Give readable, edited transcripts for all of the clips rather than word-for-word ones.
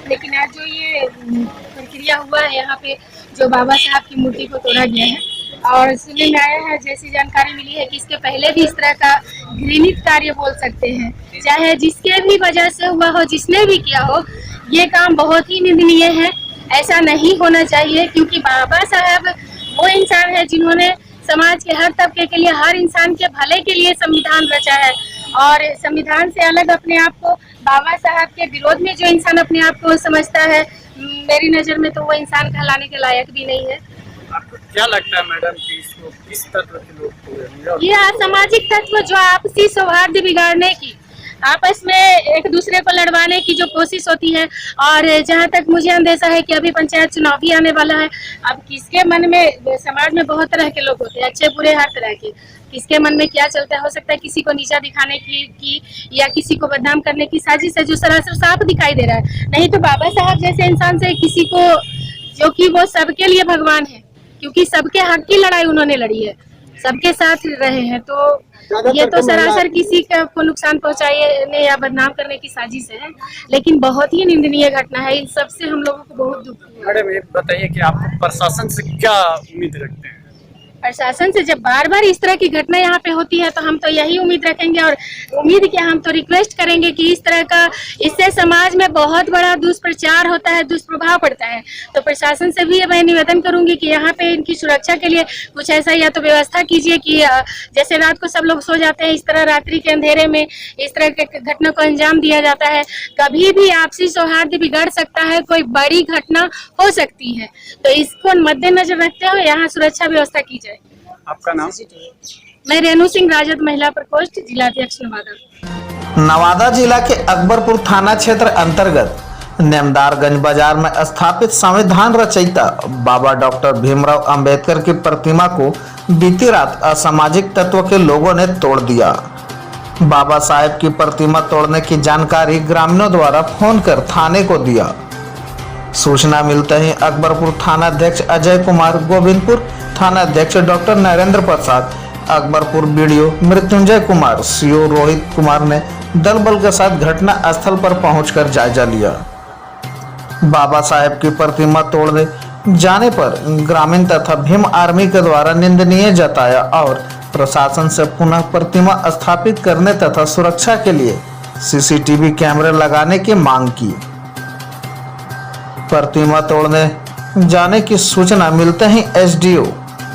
लेकिन आज जो ये प्रक्रिया हुआ है यहाँ पे, जो बाबा साहब की मूर्ति को तोड़ा गया है, और सुनने में आया है, जैसी जानकारी मिली है कि इसके पहले भी इस तरह का घृणित कार्य बोल सकते हैं, चाहे जिसके भी वजह से हुआ हो, जिसने भी किया हो, ये काम बहुत ही निंदनीय है। ऐसा नहीं होना चाहिए, क्योंकि बाबा साहब वो इंसान है जिन्होंने समाज के हर तबके के लिए, हर इंसान के भले के लिए संविधान रचा है। और संविधान से अलग अपने आप को, बाबा साहब के विरोध में जो इंसान अपने आप को समझता है, मेरी नजर में तो वो इंसान कहलाने के लायक भी नहीं है। आपको क्या लगता है मैडम कि इसको किस तत्व के लोग पूरे ये असामाजिक तत्व जो आपसी सौहार्द बिगाड़ने की, आपस में एक दूसरे को लड़वाने की जो कोशिश होती है, और जहाँ तक मुझे अंदेशा है कि अभी पंचायत चुनाव भी आने वाला है। अब किसके मन में, समाज में बहुत तरह के लोग होते हैं, अच्छे बुरे हर तरह के, किसके मन में क्या चलता है, हो सकता है किसी को नीचा दिखाने की या किसी को बदनाम करने की साजिश है, जो सरासर साफ दिखाई दे रहा है। नहीं तो बाबा साहब जैसे इंसान से किसी को, जो कि वो सबके लिए भगवान है, क्योंकि सबके हक की लड़ाई उन्होंने लड़ी है, सबके साथ रहे हैं, तो ये तो सरासर किसी को नुकसान पहुंचाने या बदनाम करने की साजिश है। लेकिन बहुत ही निंदनीय घटना है, इन सबसे हम लोगों को बहुत दुख हुआ। मैडम ये बताइए कि आप प्रशासन से क्या उम्मीद रखते हैं? प्रशासन से जब बार बार इस तरह की घटना यहाँ पे होती है, तो हम तो यही उम्मीद रखेंगे, और उम्मीद क्या, हम तो रिक्वेस्ट करेंगे कि इस तरह का, इससे समाज में बहुत बड़ा दुष्प्रचार होता है, दुष्प्रभाव पड़ता है। तो प्रशासन से भी मैं निवेदन करूंगी कि यहाँ पे इनकी सुरक्षा के लिए कुछ ऐसा या तो व्यवस्था कीजिए कि जैसे रात को सब लोग सो जाते हैं, इस तरह रात्रि के अंधेरे में इस तरह के घटना को अंजाम दिया जाता है। कभी भी आपसी सौहार्द बिगड़ सकता है, कोई बड़ी घटना हो सकती है, तो इसको मद्देनजर रखते हुए यहाँ सुरक्षा व्यवस्था की जाए। आपका नाम? मैं रेणु सिंह, राजद महिला प्रकोष्ठ, जिलाध्यक्ष नवादा। नवादा जिला के अकबरपुर थाना क्षेत्र अंतर्गत नेमदारगंज बाजार में स्थापित संविधान रचयिता बाबा डॉक्टर भीमराव अंबेडकर की प्रतिमा को बीती रात असामाजिक तत्वों के लोगों ने तोड़ दिया। बाबा साहेब की प्रतिमा तोड़ने की जानकारी ग्रामीणों द्वारा फोन कर थाने को दिया। सूचना मिलते ही अकबरपुर थानाध्यक्ष अजय कुमार, गोविंदपुर थानाध्यक्ष डॉक्टर नरेंद्र प्रसाद, अकबरपुर बीडीओ मृत्युंजय कुमार, सीओ रोहित कुमार ने दल बल के साथ घटना स्थल पर पहुंचकर जायजा लिया। बाबा साहेब की प्रतिमा तोड़ने जाने पर ग्रामीण तथा भीम आर्मी के द्वारा निंदनीय जताया और प्रशासन से पुनः प्रतिमा स्थापित करने तथा सुरक्षा के लिए सीसीटीवी कैमरे लगाने की मांग की। प्रतिमा तोड़ने जाने की सूचना मिलते ही एसडीओ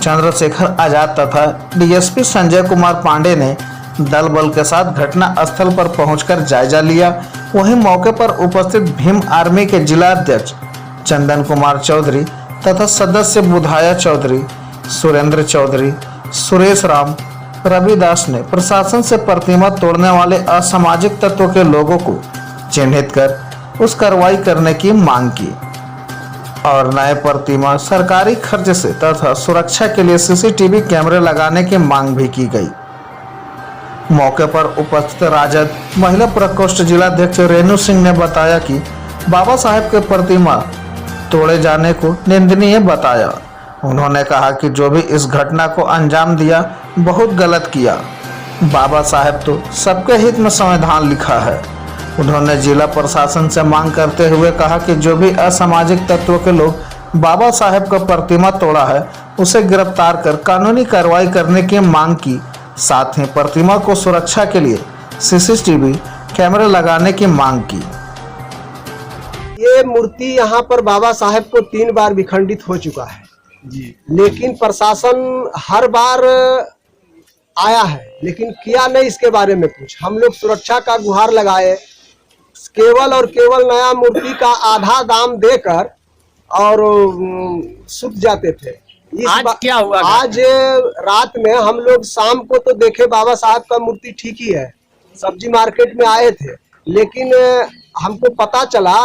चंद्रशेखर आजाद तथा डीएसपी संजय कुमार पांडे ने दल बल के साथ घटना स्थल पर पहुंचकर जायजा लिया। वहीं मौके पर उपस्थित भीम आर्मी के जिला अध्यक्ष चंदन कुमार चौधरी तथा सदस्य बुधाया चौधरी, सुरेंद्र चौधरी, सुरेश राम, रविदास ने प्रशासन से प्रतिमा तोड़ने वाले असामाजिक तत्वों के लोगों को चिन्हित कर उस कार्रवाई करने की मांग की और नए प्रतिमा सरकारी खर्च से तथा सुरक्षा के लिए सीसीटीवी कैमरे लगाने की मांग भी की गई। मौके पर उपस्थित राजद महिला प्रकोष्ठ जिलाध्यक्ष रेणु सिंह ने बताया कि बाबा साहेब के प्रतिमा तोड़े जाने को निंदनीय बताया। उन्होंने कहा कि जो भी इस घटना को अंजाम दिया बहुत गलत किया। बाबा साहेब तो सबके हित में संविधान लिखा है। उन्होंने जिला प्रशासन से मांग करते हुए कहा कि जो भी असामाजिक तत्वों के लोग बाबा साहेब का प्रतिमा तोड़ा है उसे गिरफ्तार कर कानूनी कार्रवाई करने की मांग की। साथ ही प्रतिमा को सुरक्षा के लिए सीसीटीवी कैमरे लगाने की मांग की। ये मूर्ति यहाँ पर बाबा साहेब को 3 बार विखंडित हो चुका है जी, लेकिन प्रशासन हर बार आया है लेकिन किया नहीं इसके बारे में कुछ। हम लोग सुरक्षा का गुहार लगाए, केवल और केवल नया मूर्ति का आधा दाम देकर और सूख जाते थे। आज क्या हुआ? आज रात में हम लोग शाम को तो देखे बाबा साहब का मूर्ति ठीक ही है, सब्जी मार्केट में आए थे, लेकिन हमको पता चला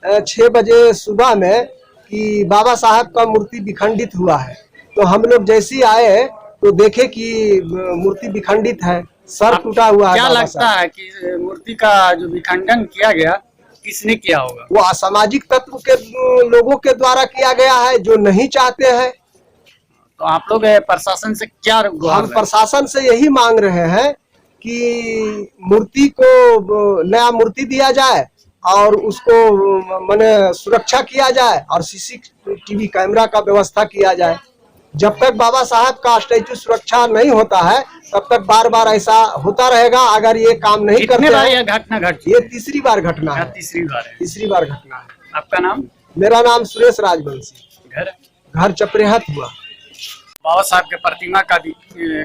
6 बजे सुबह में कि बाबा साहब का मूर्ति विखंडित हुआ है। तो हम लोग जैसे ही आए तो देखे कि मूर्ति विखंडित है, सर टूटा हुआ है। क्या लगता है कि मूर्ति का जो विखंडन किया गया किसने किया होगा? वो असामाजिक तत्व के लोगों के द्वारा किया गया है जो नहीं चाहते हैं। तो आप लोग प्रशासन से क्या? हम प्रशासन से यही मांग रहे हैं कि मूर्ति को नया मूर्ति दिया जाए और उसको माने सुरक्षा किया जाए और सीसीटीवी कैमरा का व्यवस्था किया जाए। जब तक बाबा साहब का स्टैचू सुरक्षा नहीं होता है तब तक बार बार ऐसा होता रहेगा। अगर ये काम नहीं कितने करते बार हैं, यह घटना घटी? ये तीसरी बार घटना है। तीसरी बार है। तीसरी बार घटना है। आपका नाम? मेरा नाम सुरेश राजवंशी। घर चपरेहत हुआ। बाबा साहब के प्रतिमा का भी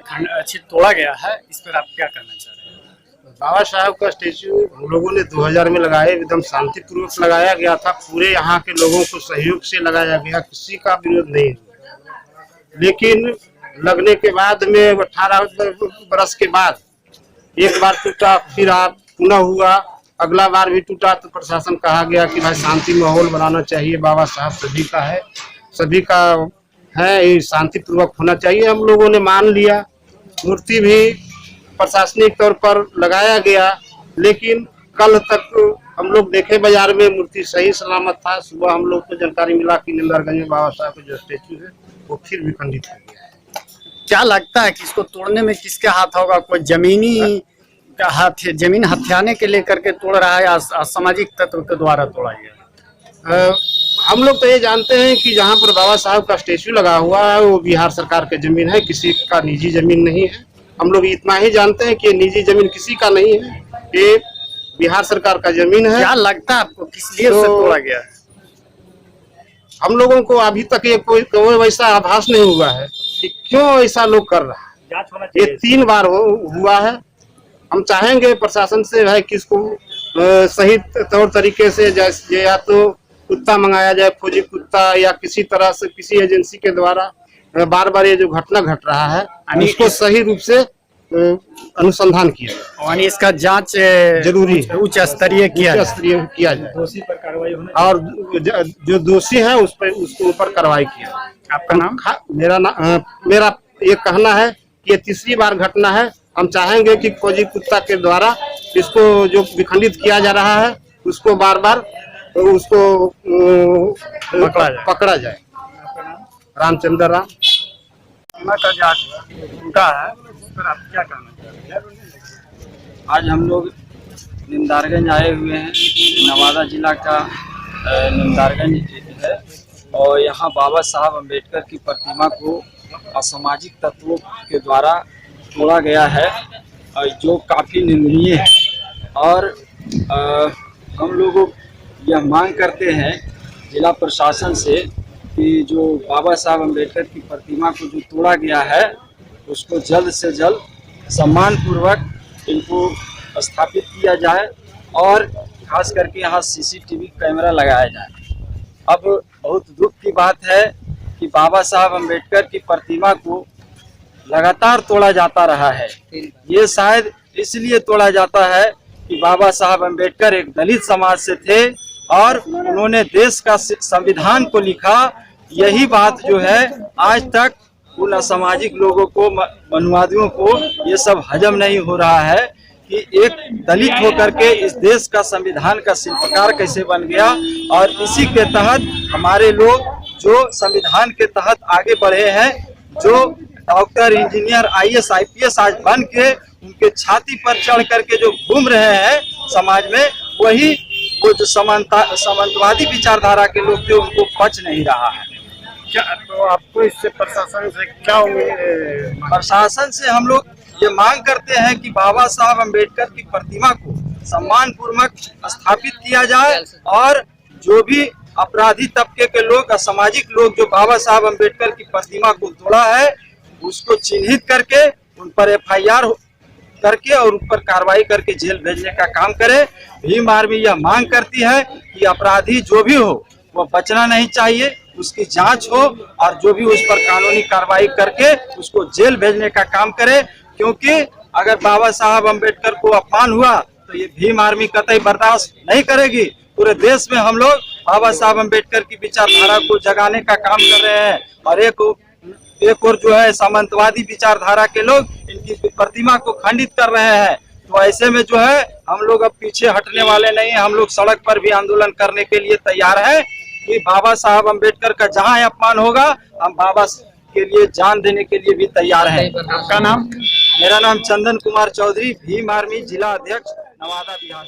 खंड तोड़ा गया है, इस पर आप क्या कहना चाह रहे हैं? बाबा साहब का स्टेचू हम लोगों ने 2000 में लगाया, एकदम शांतिपूर्वक लगाया गया था। पूरे यहाँ के लोगों को सहयोग से लगाया गया, किसी का विरोध नहीं। लेकिन लगने के बाद में 18 बरस के बाद एक बार टूटा, फिर पुनः हुआ, अगला बार भी टूटा, तो प्रशासन कहा गया कि भाई शांति माहौल बनाना चाहिए, बाबा साहब सभी का है, सभी का है, ये शांतिपूर्वक होना चाहिए। हम लोगों ने मान लिया। मूर्ति भी प्रशासनिक तौर पर लगाया गया, लेकिन कल तक हम लोग देखे बाजार में मूर्ति सही सलामत था। सुबह हम लोग को जानकारी मिला कि निंदरगंज में बाबा साहब का जो स्टेचू है वो फिर भी खंडित हो गया है। क्या लगता है कि इसको तोड़ने में किसके हाथ होगा? कोई जमीनी का हाथ है, जमीन हथियाने के लेकर के तोड़ रहा है या सामाजिक तत्व के द्वारा तोड़ा गया? हम लोग तो ये जानते हैं कि जहाँ पर बाबा साहब का स्टेचू लगा हुआ है वो बिहार सरकार की जमीन है, किसी का निजी जमीन नहीं है। हम लोग इतना ही जानते हैं कि निजी जमीन किसी का नहीं है, ये बिहार सरकार का जमीन है। क्या लगता है आपको किस लिए उसे तोड़ा गया है? हम लोगों को अभी तक ये कोई वैसा आभास नहीं हुआ है कि क्यों ऐसा लोग कर रहा है। ये 3 बार हुआ है। हम चाहेंगे प्रशासन से भाई कि इसको सही तौर तरीके से, जैसे या तो कुत्ता मंगाया जाए, फौजी कुत्ता, या किसी तरह से किसी एजेंसी के द्वारा बार बार ये जो घटना घट रहा है उसको सही रूप से अनुसंधान किया जाए और इसका जांच जरूरी है, उच्च स्तरीय किया जाए, दोषी पर कार्रवाई होनी, और जो दोषी है उस पर उसके ऊपर कार्रवाई किया जाए। आपका नाम? मेरा ये कहना है कि ये तीसरी बार घटना है। हम चाहेंगे कि फौजी कुत्ता के द्वारा इसको जो विखंडित किया जा रहा है उसको बार बार उसको पकड़ा जाए। रामचंद्र राम का जांच टूटा है, उस पर आप क्या कहना चाहते हैं? आज हम लोग निंदारगंज आए हुए हैं। नवादा जिला का निंदारगंज है और यहाँ बाबा साहब अम्बेडकर की प्रतिमा को असामाजिक तत्वों के द्वारा तोड़ा गया है, जो काफ़ी निंदनीय है। और हम लोग यह मांग करते हैं जिला प्रशासन से कि जो बाबा साहब अम्बेडकर की प्रतिमा को जो तोड़ा गया है उसको जल्द से जल्द सम्मानपूर्वक इनको स्थापित किया जाए और खास करके यहाँ सीसीटीवी कैमरा लगाया जाए। अब बहुत दुख की बात है कि बाबा साहब अम्बेडकर की प्रतिमा को लगातार तोड़ा जाता रहा है। ये शायद इसलिए तोड़ा जाता है कि बाबा साहब अम्बेडकर एक दलित समाज से थे और उन्होंने देश का संविधान को लिखा। यही बात जो है आज तक उन असामाजिक लोगों को, मनुवादियों को ये सब हजम नहीं हो रहा है कि एक दलित होकर के इस देश का संविधान का शिल्पकार कैसे बन गया। और इसी के तहत हमारे लोग जो संविधान के तहत आगे बढ़े हैं, जो डॉक्टर, इंजीनियर, IAS, IPS आज बन के उनके छाती पर चढ़ करके जो घूम रहे हैं समाज में, वही वो जो सामंतवादी विचारधारा के लोग थे उनको बच नहीं रहा है। क्या तो आपको इससे प्रशासन से क्या उम्मीद? प्रशासन से हम लोग ये मांग करते हैं कि बाबा साहब अम्बेडकर की प्रतिमा को सम्मान पूर्वक स्थापित किया जाए और जो भी अपराधी तबके के लोग, असामाजिक लोग जो बाबा साहब अम्बेडकर की प्रतिमा को तोड़ा है उसको चिन्हित करके उन पर FIR करके और उन पर कार्रवाई करके जेल भेजने का काम करे। भीम आर्मी यह मांग करती है कि अपराधी जो भी हो वह बचना नहीं चाहिए, उसकी जांच हो और जो भी उस पर कानूनी कार्रवाई करके उसको जेल भेजने का काम करे। क्योंकि अगर बाबा साहब अम्बेडकर को अपमान हुआ तो ये भीम आर्मी कतई बर्दाश्त नहीं करेगी। पूरे देश में हम लोग बाबा साहब अम्बेडकर की विचारधारा को जगाने का काम कर रहे हैं और एक और जो है सामंतवादी विचारधारा के लोग इनकी प्रतिमा को खंडित कर रहे हैं। तो ऐसे में जो है हम लोग अब पीछे हटने वाले नहीं हैं। हम लोग सड़क पर भी आंदोलन करने के लिए तैयार हैं कि बाबा साहब अम्बेडकर का जहां अपमान होगा हम बाबा के लिए जान देने के लिए भी तैयार हैं। आपका नाम? मेरा नाम चंदन कुमार चौधरी, भीम आर्मी जिला अध्यक्ष, नवादा, बिहार।